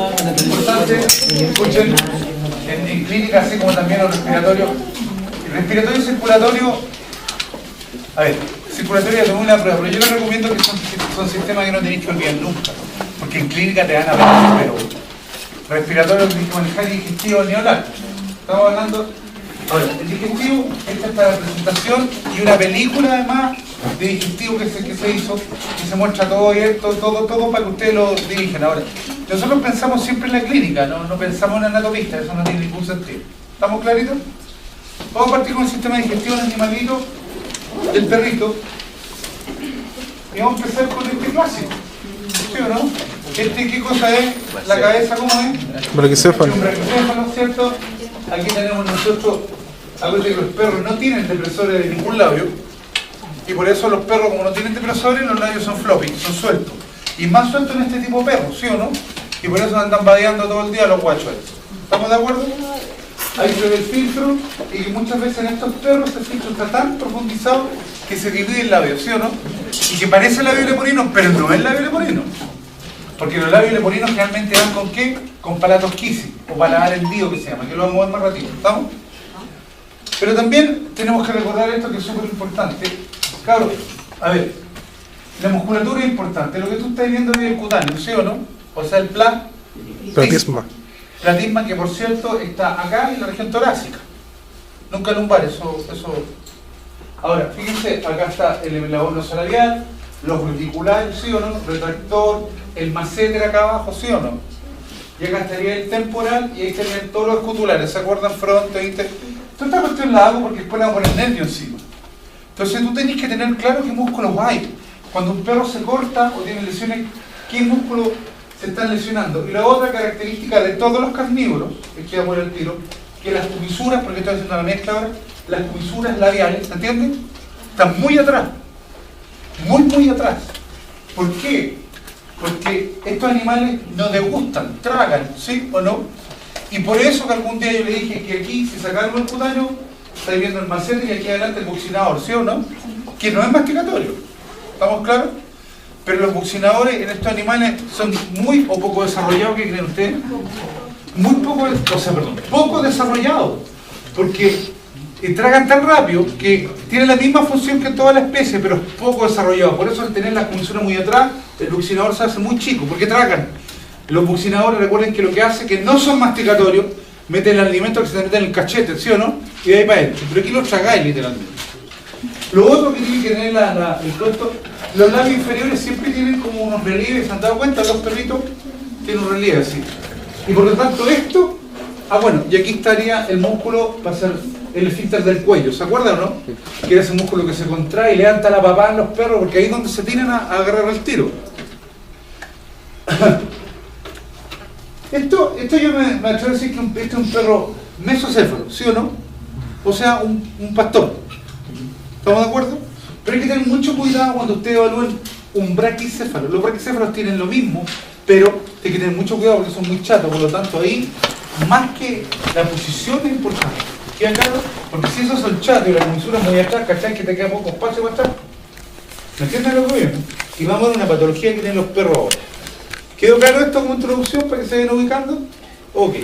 Importante, escuchen, en clínica, así como también los respiratorios, respiratorio y circulatorio, a ver, circulatorio es una prueba, pero yo les recomiendo que son sistemas que no tenéis que olvidar nunca, porque en clínica te van a ver, pero respiratorio tenéis que manejar y digestivo ni hablar. Estamos hablando, ahora, el digestivo, esta es para la presentación y una película además de digestivo que se hizo, y se muestra todo esto, todo para que ustedes lo dirijan. Ahora, nosotros pensamos siempre en la clínica, no pensamos en anatomista, eso no tiene ningún sentido. ¿Estamos claritos? Vamos a partir con el sistema digestivo del animalito, del perrito, y vamos a empezar con este clásico, ¿sí o no? ¿Qué cosa es? ¿La cabeza cómo es? Braquicéfalo. Un braquicéfalo, ¿cierto? Aquí tenemos nosotros, acuérdense que los perros no tienen depresores de ningún labio, y por eso los perros, como no tienen depresores, los labios son floppy, son sueltos. Y más sueltos en este tipo de perros, ¿sí o no? Y por eso andan vadeando todo el día los guachos. ¿Estamos de acuerdo? Ahí se ve el filtro, y que muchas veces en estos perros este filtro está tan profundizado que se divide el labio, ¿sí o no? Y que parece labio leporino, pero no es labio leporino. Porque los labios leporinos generalmente van con ¿qué? Con palatos quisi, o paladar hendido que se llama, que lo vamos a ver más ratito, ¿estamos? Pero también tenemos que recordar esto que es súper importante. Claro, a ver, la musculatura es importante, lo que tú estás viendo es el cutáneo, ¿sí o no? O sea, el Platisma. Platisma que por cierto está acá en la región torácica, nunca lumbar, eso. Ahora, fíjense, acá está el labio salarial, los reticulares, ¿sí o no? Retractor, el masseter acá abajo, ¿sí o no? Y acá estaría el temporal y ahí estarían todos los escutulares, ¿se acuerdan? Fronte, ¿viste? Toda esta cuestión la hago porque después le vamos a poner nervio encima. Entonces tú tenés que tener claro qué músculos hay. Cuando un perro se corta o tiene lesiones, qué músculos se están lesionando. Y la otra característica de todos los carnívoros, es que vamos a poner el tiro, que las comisuras, porque estoy haciendo la mezcla ahora, las comisuras labiales, ¿se entiende? Están muy atrás. Muy atrás. ¿Por qué? Porque estos animales no degustan, tragan, ¿sí o no? Y por eso que algún día yo le dije que aquí, si sacaron el cutáneo, estáis viendo el macete y aquí adelante el buccinador, ¿sí o no? Que no es masticatorio, ¿estamos claros? Pero los buccinadores en estos animales son muy o poco desarrollados, ¿qué creen ustedes? Muy poco, poco desarrollados, porque tragan tan rápido que tienen la misma función que toda la especie, pero es poco desarrollado. Por eso al tener las comisuras muy atrás, el buccinador se hace muy chico, porque tragan. Los buccinadores, recuerden que lo que hace, que no son masticatorios, meten el alimento que se te mete en el cachete, ¿sí o no? Y de ahí para adentro. Pero aquí lo tragáis literalmente. Lo otro que tiene que tener el costo, los labios inferiores siempre tienen como unos relieves, ¿se han dado cuenta? Los perritos tienen un relieve así. Y por lo tanto esto, bueno, y aquí estaría el músculo para hacer el esfínter del cuello, ¿se acuerdan o no? Que es ese músculo que se contrae y levanta la papá en los perros, porque ahí es donde se tienen a agarrar el tiro. Esto yo me atrevo a decir que este es un perro mesocéfalo, ¿sí o no? O sea, un pastor. ¿Estamos de acuerdo? Pero hay que tener mucho cuidado cuando ustedes evalúen un braquicéfalo. Los braquicéfalos tienen lo mismo, pero hay que tener mucho cuidado porque son muy chatos, por lo tanto ahí, más que la posición es importante. ¿Queda claro? Porque si esos son chatos y la comisura es muy atrás, ¿cachai? Que te queda poco espacio para atrás. ¿Me entienden lo que viene? Y vamos a ver una patología que tienen los perros ahora. ¿Quedó claro esto como introducción para que se vayan ubicando? Ok.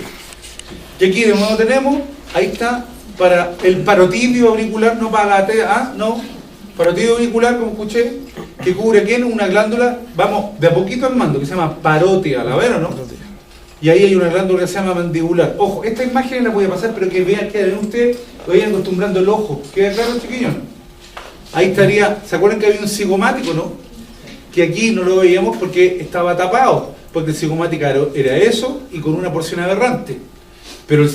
Y aquí de nuevo tenemos, ahí está, para el parotidio auricular, no para la no. Parotidio auricular, como escuché, que cubre aquí una glándula, vamos de a poquito al mando, que se llama parótida, ¿la ven o no? Y ahí hay una glándula que se llama mandibular. Ojo, esta imagen la voy a pasar, pero que vean que ven ustedes, vayan acostumbrando el ojo. ¿Queda claro, chiquillos? Ahí estaría, ¿se acuerdan que había un cigomático, no? Que aquí no lo veíamos porque estaba tapado, porque el cigomático era eso y con una porción aberrante. Pero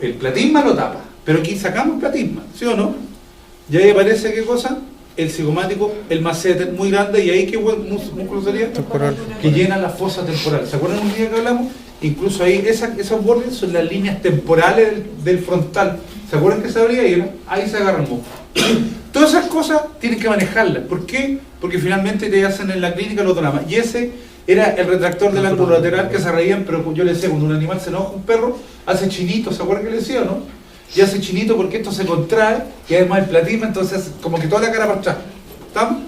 el platisma lo tapa. Pero aquí sacamos el platisma, ¿sí o no? Y ahí aparece, ¿qué cosa? El cigomático, el masseter muy grande, y ahí ¿qué músculo sería? Temporal. Que llena la fosa temporal. ¿Se acuerdan un día que hablamos? Incluso ahí esos bordes son las líneas temporales del frontal. ¿Se acuerdan que se abría ahí? Ahí se agarra el músculo. Todas esas cosas tienen que manejarlas. ¿Por qué? Porque finalmente te hacen en la clínica los dramas. Y ese era el retractor del ángulo lateral que se reían, pero yo les decía, cuando un animal se enoja, un perro, hace chinito, ¿se acuerdan que le decía o no? Y hace chinito porque esto se contrae, y además el platisma, entonces como que toda la cara para atrás. ¿Estamos?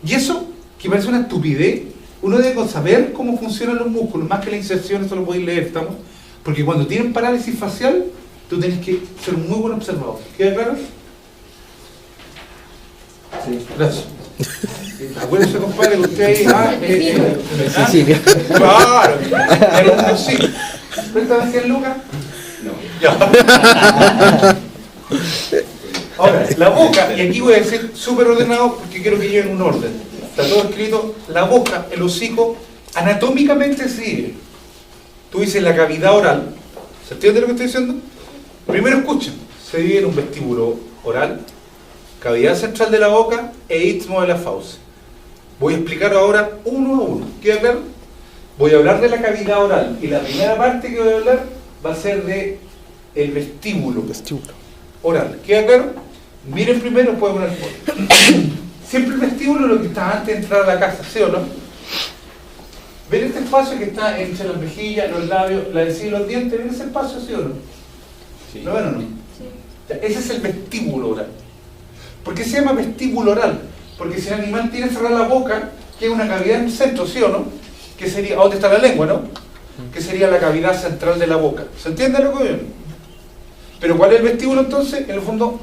Y eso, que parece una estupidez, uno debe saber cómo funcionan los músculos, más que la inserción, eso lo podéis leer, ¿estamos? Porque cuando tienen parálisis facial, tú tienes que ser un muy buen observador. ¿Queda claro? Sí. Gracias. Acuérdense, compadre, que usted ahí... Sicilia. Claro, era un sí. ¿Préstame 100 lucas? No. Ya. Ahora, la boca, y aquí voy a decir súper ordenado porque quiero que lleven un orden. Está todo escrito, la boca, el hocico, anatómicamente se divide. Tú dices la cavidad oral. ¿Se entiende lo que estoy diciendo? Primero escuchen, se divide en un vestíbulo oral, cavidad central de la boca e istmo de la fauce. Voy a explicar ahora uno a uno. ¿Queda claro? Voy a hablar de la cavidad oral y la primera parte que voy a hablar va a ser de el vestíbulo oral. ¿Queda claro? Miren primero, puedo poner foto. Siempre el vestíbulo es lo que está antes de entrar a la casa, ¿sí o no? ¿Ven este espacio que está entre las mejillas, los labios, la encía y los dientes? ¿Ven ese espacio, sí o no? Sí. ¿Lo ven o no? Sí. Ese es el vestíbulo oral. ¿Por qué se llama vestíbulo oral? Porque si el animal tiene cerrada la boca, que es una cavidad en el centro, ¿sí o no? Que sería, ¿dónde está la lengua, no? Que sería la cavidad central de la boca. ¿Se entiende lo que veo? Pero ¿cuál es el vestíbulo entonces? En el fondo,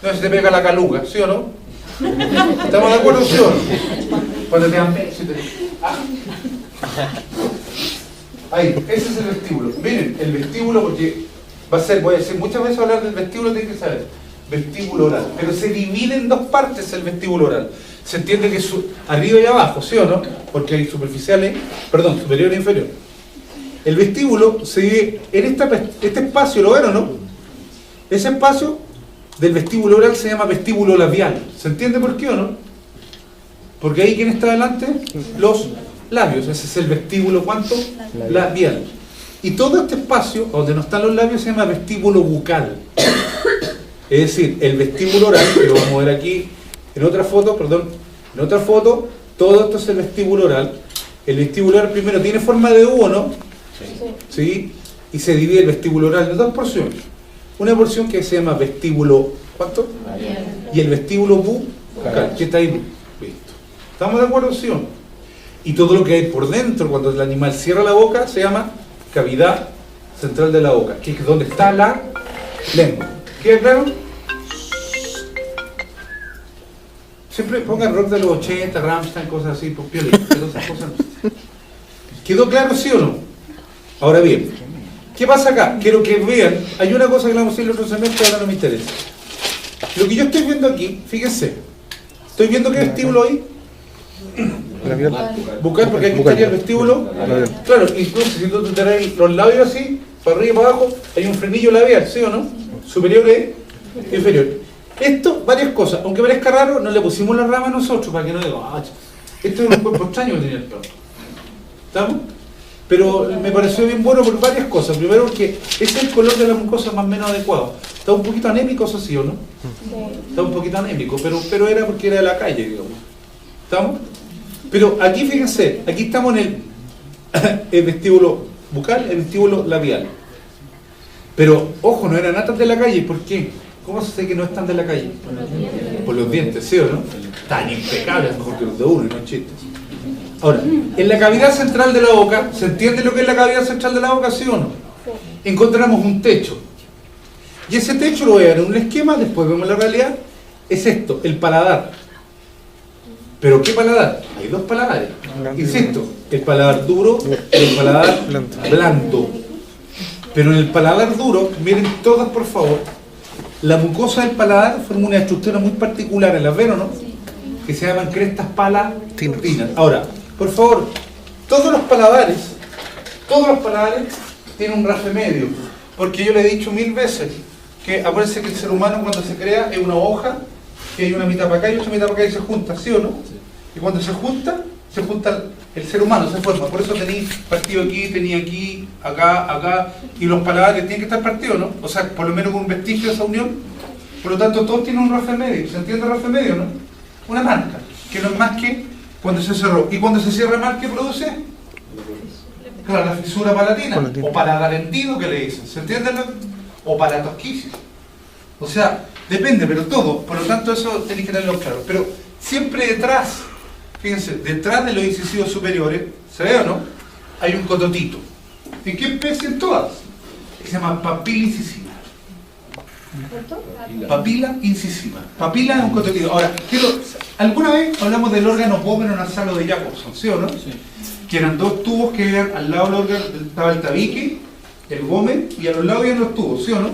no se te pega la caluga, ¿sí o no? ¿Estamos de acuerdo, sí o no? Cuando te dan ahí, ese es el vestíbulo. Miren, el vestíbulo, porque voy a decir muchas veces hablar del vestíbulo, tienen que saber. Vestíbulo oral. Pero se divide en dos partes el vestíbulo oral. Se entiende que es arriba y abajo, ¿sí o no? Porque hay superficiales, perdón, superior e inferior. El vestíbulo se divide en este espacio, ¿lo ven o no? Ese espacio del vestíbulo oral se llama vestíbulo labial. ¿Se entiende por qué o no? Porque ahí, ¿quién está delante? Los labios. Ese es el vestíbulo, ¿cuánto? Labial. Y todo este espacio, donde no están los labios, se llama vestíbulo bucal. Es decir, el vestíbulo oral, que lo vamos a ver aquí en otra foto, todo esto es el vestíbulo oral. El vestíbulo oral primero tiene forma de U, ¿no? Sí. Y se divide el vestíbulo oral en dos porciones. Una porción que se llama vestíbulo, ¿cuánto? Y el vestíbulo bucal, que está ahí listo. ¿Estamos de acuerdo, sí o no? Y todo lo que hay por dentro, cuando el animal cierra la boca, se llama cavidad central de la boca, que es donde está la lengua. ¿Queda claro? Siempre pongan rock de los 80, Rammstein, cosas así, por piolín, esas cosas. ¿Quedó claro, sí o no? Ahora bien, ¿qué pasa acá? Quiero que vean, hay una cosa que le vamos a decir el otro semestre, ahora no me interesa. Lo que yo estoy viendo aquí, fíjense, estoy viendo qué vestíbulo hay. Bucal, porque aquí estaría el vestíbulo. Claro, incluso si tú tenés los labios así, para arriba y para abajo, hay un frenillo labial, ¿sí o no? Superior e inferior. Esto, varias cosas, aunque parezca raro, no le pusimos la rama nosotros para que no diga, esto es un cuerpo extraño que tenía el perro. ¿Estamos? Pero me pareció bien bueno por varias cosas. Primero porque es el color de la mucosa más o menos adecuado. Está un poquito anémico, eso sí, ¿o no? Está un poquito anémico, pero era porque era de la calle, digamos. ¿Estamos? Pero aquí fíjense, aquí estamos en el vestíbulo bucal, el vestíbulo labial. Pero, ojo, no eran natas de la calle, ¿por qué? ¿Cómo se sé que no están de la calle? Por los dientes, ¿sí o no? Tan impecables, mejor que los de uno, y no chistes. Ahora, en la cavidad central de la boca, ¿se entiende lo que es la cavidad central de la boca, sí o no? Encontramos un techo. Y ese techo lo voy a ver en un esquema, después vemos la realidad. Es esto, el paladar. ¿Pero qué paladar? Hay dos paladares. Insisto, el paladar duro y el paladar blando. Pero en el paladar duro, miren todas por favor, la mucosa del paladar forma una estructura muy particular, ¿las ven o no? Que se llaman crestas palatinas. Ahora, por favor, todos los paladares tienen un rafe medio, porque yo le he dicho 1000 veces que acuérdense que el ser humano cuando se crea es una hoja, que hay una mitad para acá y otra mitad para acá y se junta, ¿sí o no? Y cuando se junta el ser humano, se forma. Por eso tenéis partido aquí, tenéis aquí, acá, y los paladares tienen que estar partidos, ¿no? O sea, por lo menos con un vestigio de esa unión. Por lo tanto, todos tienen un rafe medio. ¿Se entiende el rafe medio, no? Una marca, que no es más que cuando se cerró. Y cuando se cierra mal, ¿qué produce? Claro, la fisura palatina, o paladar hendido, que le dicen. ¿Se entiende? O palatosquisis. O sea, depende, pero todo. Por lo tanto, eso tenéis que tenerlo claro. Pero siempre detrás Fíjense, detrás de los incisivos superiores, ¿se ve o no? Hay un cototito. ¿En qué especie en todas? Se llama papila incisiva. Papila incisiva. Papila es un cototito. Ahora, ¿alguna vez hablamos del órgano vómero nasal o de Jacobson? ¿Sí o no? Sí. Que eran dos tubos que eran al lado del órgano, estaba el tabique, el gómez, y a los lados iban los tubos, ¿sí o no?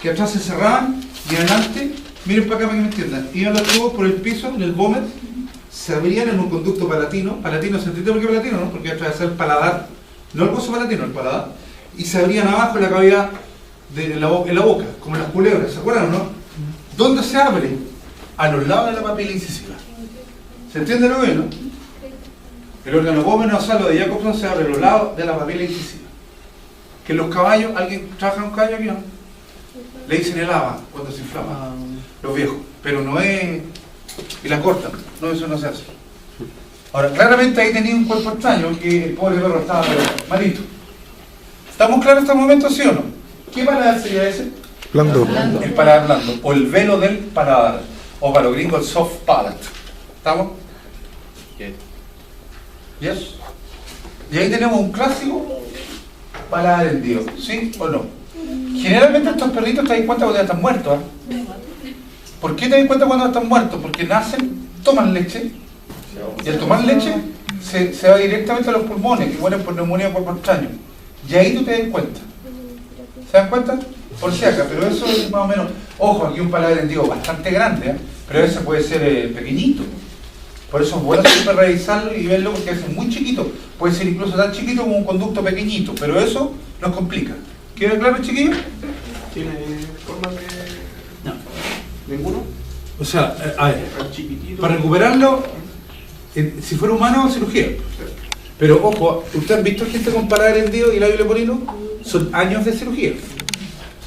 Que atrás se cerraban y adelante, miren para acá para que me entiendan, iban los tubos por el piso, en el gómez, se abrían en un conducto palatino, ¿se entiende por qué palatino, no? Porque atravesar el paladar, no el gozo palatino, el paladar, y se abrían abajo en la cavidad en la boca, como las culebras, ¿se acuerdan o no? ¿Dónde se abre? A los lados de la papila incisiva. ¿Se entiende lo que es, no? El órgano vómero nasal o de Jacobson se abre a los lados de la papila incisiva. Que los caballos, ¿alguien trabaja un caballo aquí, no? Le dicen el haba cuando se inflama, los viejos, pero no es... y la cortan, no, eso no se hace. Ahora, claramente ahí tenía un cuerpo extraño, que el pobre perro estaba malito. ¿Estamos claros en este momento, sí o no? ¿Qué paladar sería ese? Blando. El paladar blando, o el velo del paladar, o para los gringos el soft palate. ¿Estamos? ¿Yes? Y ahí tenemos un clásico paladar hendido, ¿sí o no? Generalmente estos perritos te das cuenta cuando ya están muertos, ¿eh? ¿Por qué te das cuenta cuando están muertos? Porque nacen, toman leche, y al tomar leche se va directamente a los pulmones, que mueren por neumonía o por extraño. Y ahí tú te das cuenta. ¿Se dan cuenta? Por si acá, pero eso es más o menos... Ojo, aquí un paladar hendido bastante grande, ¿eh? Pero ese puede ser pequeñito. Por eso es bueno siempre revisarlo y verlo, porque es muy chiquito. Puede ser incluso tan chiquito como un conducto pequeñito, pero eso nos complica. ¿Queda claro, chiquillos? ¿Tiene forma de...? No. ¿Ninguno? O sea, a ver, para recuperarlo, si fuera humano, cirugía. Pero ojo, ¿ustedes han visto gente con paladar hendido y labio leporino? Son años de cirugía.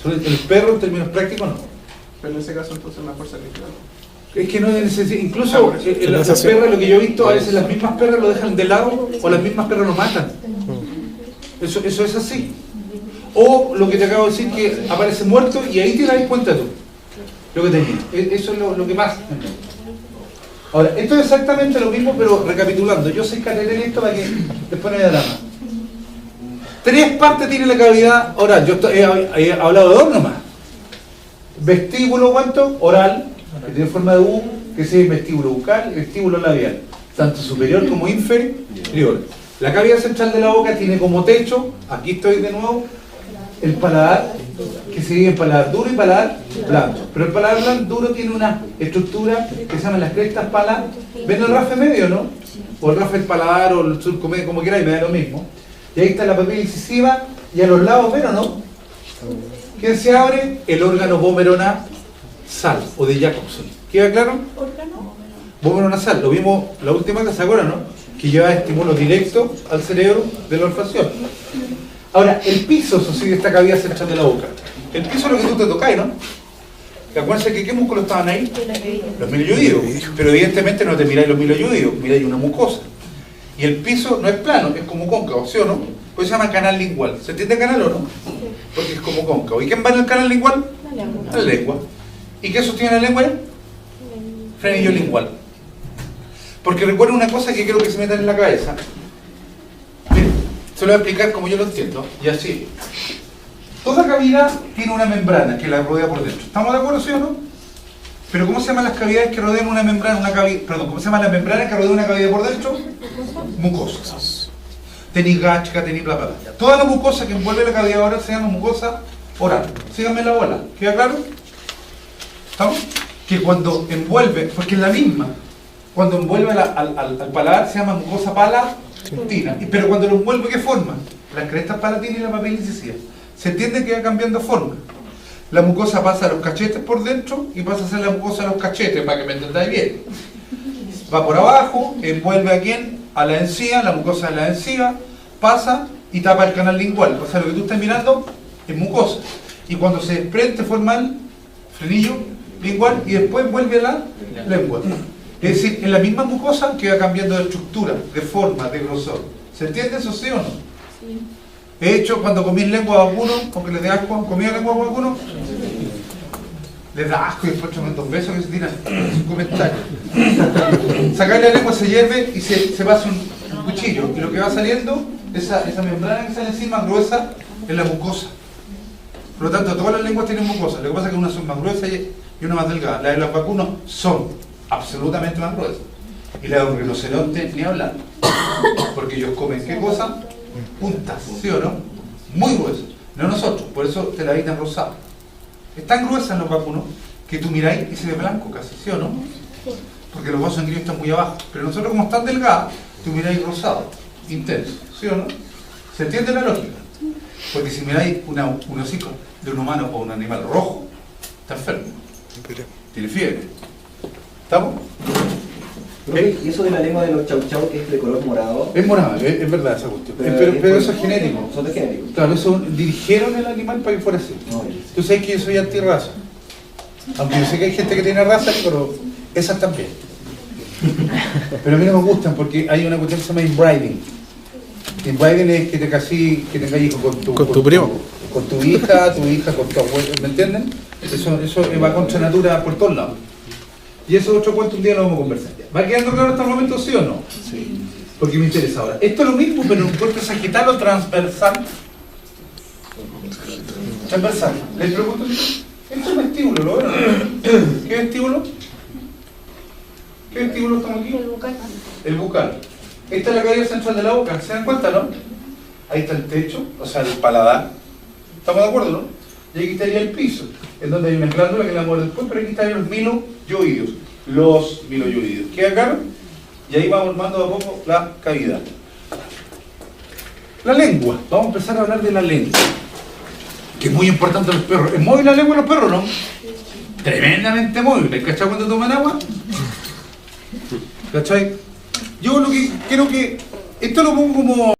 El perro, en términos prácticos, no. Pero en ese caso, entonces, la fuerza líquida. Es que no necesita, incluso en las perras, lo que yo he visto, a veces las mismas perras lo dejan de lado o las mismas perras lo matan. Eso es así. O lo que te acabo de decir, que aparece muerto y ahí te das cuenta tú lo que tenía. Eso es lo que pasa. Ahora, esto es exactamente lo mismo, pero recapitulando. Yo soy catedral en esto para que después no haya drama. 3 partes tiene la cavidad oral. Yo he hablado de 2 nomás. Vestíbulo, ¿cuánto? Oral, que tiene forma de U, que es el vestíbulo bucal y vestíbulo labial, tanto superior como inferior. La cavidad central de la boca tiene como techo, aquí estoy de nuevo, el paladar, que se divide en paladar duro y paladar blando. Pero el paladar blando duro tiene una estructura que se llama las crestas paladar. ¿Ven el rafe medio, no? O el rafe del paladar o el surco medio, como quieras, y me da lo mismo. Y ahí está la papila incisiva, y a los lados, ¿ven o no? ¿Quién se abre? El órgano vómero nasal, o de Jacobson. ¿Queda claro? Vómero nasal, lo vimos la última que se acuerdan, ¿no? Que lleva estímulo directo al cerebro de la olfacción. Ahora, el piso sostiene esta cavidad central de la boca. El piso es lo que tú te tocáis, ¿no? ¿Te acuerdas que qué músculos estaban ahí? Los miloyoides. Pero evidentemente no te miráis los miloyoides, miráis una mucosa. Y el piso no es plano, es como cóncavo, ¿sí o no? Pues se llama canal lingual. ¿Se entiende canal o no? Porque es como cóncavo. ¿Y quién va en el canal lingual? La lengua. ¿Y qué sostiene la lengua? Frenillo lingual. Porque recuerden una cosa que quiero que se metan en la cabeza. Miren, se lo voy a explicar como yo lo entiendo. Y así. Toda cavidad tiene una membrana que la rodea por dentro. ¿Estamos de acuerdo, sí o no? Pero ¿cómo se llaman las cavidades que rodean una membrana? Perdón, ¿cómo se llama la membrana que rodea una cavidad por dentro? Mucosas. Tenis gacha, tenis bla bla bla. Toda la mucosa que envuelve la cavidad oral se llama mucosa oral. Síganme la bola. ¿Queda claro? ¿Estamos? Que cuando envuelve, porque es la misma, cuando envuelve al paladar se llama mucosa palatina. Pero cuando lo envuelve, ¿qué forma? Las crestas palatinas y la papila incisiva. Se entiende que va cambiando forma. La mucosa pasa a los cachetes por dentro y pasa a ser la mucosa a los cachetes, para que me entendáis bien. Va por abajo, envuelve a quién? A la encía, la mucosa de la encía, pasa y tapa el canal lingual. O sea, lo que tú estás mirando es mucosa. Y cuando se desprende forma el frenillo lingual y después vuelve a la lengua. Es decir, en la misma mucosa que va cambiando de estructura, de forma, de grosor. ¿Se entiende eso, sí o no? Sí. He hecho cuando comí lengua de vacuno, porque les de asco, ¿comí lengua de vacuno? les da asco y después tremendos besos que se tiran sin comentarios. Sacar la lengua, se hierve y se pasa un cuchillo. Y lo que va saliendo, esa membrana que sale encima gruesa, es la mucosa. Por lo tanto, todas las lenguas tienen mucosa. Lo que pasa es que unas son más gruesas y una más delgada. Las de los vacunos son absolutamente más gruesas. Y las de un rinoceronte ni hablar. Porque ellos comen, ¿qué cosa? Puntas, ¿sí o no? Muy gruesas. No nosotros, por eso te la vitan rosada. Es tan gruesa en los vacunos que tú miráis y se ve blanco casi, ¿sí o no? Porque los vasos sanguíneos están muy abajo. Pero nosotros, como están delgadas, tú miráis rosado, intenso, ¿sí o no? ¿Se entiende la lógica? Porque si miráis un hocico de un humano o un animal rojo, está enfermo. Tiene fiebre. ¿Estamos? ¿Y eso de la lengua de los chau chau que es de color morado? Es morado, es verdad esa cuestión. Pero eso es genético. Son de genético. Claro, eso dirigieron el animal para que fuera así. Tú sabes que yo soy anti-raza. Aunque yo sé que hay gente que tiene raza, pero esas también. Pero a mí no me gustan porque hay una cuestión que se llama inbreeding. Inbreeding es que te casí, que tengas hijos Con tu primo. Con tu hija con tu abuelo, ¿me entienden? Eso va contra natura por todos lados. Y eso es otro cuento, un día lo vamos a conversar. ¿Va quedando claro hasta el momento, sí o no? Sí. Porque me interesa ahora. Esto es lo mismo, pero en un corte sagital o transversal. Transversal. Les pregunto, esto es vestíbulo, ¿lo ven? ¿Qué vestíbulo? ¿Qué vestíbulo estamos aquí? El bucal. El bucal. Esta es la cavidad central de la boca, ¿se dan cuenta, no? Ahí está el techo, o sea, el paladar. ¿Estamos de acuerdo, no? Y aquí estaría el piso, en donde hay una glándula que la vamos a ver después, pero aquí estarían los miloyoides. Los miloyoides. ¿Queda claro? Y ahí vamos armando de a poco la cavidad. La lengua. Vamos a empezar a hablar de la lengua. Que es muy importante en los perros. ¿Es móvil la lengua de los perros, no? Tremendamente móvil. ¿Has cachado cuando toman agua? ¿Cachai? Yo lo que quiero que... Esto lo pongo como...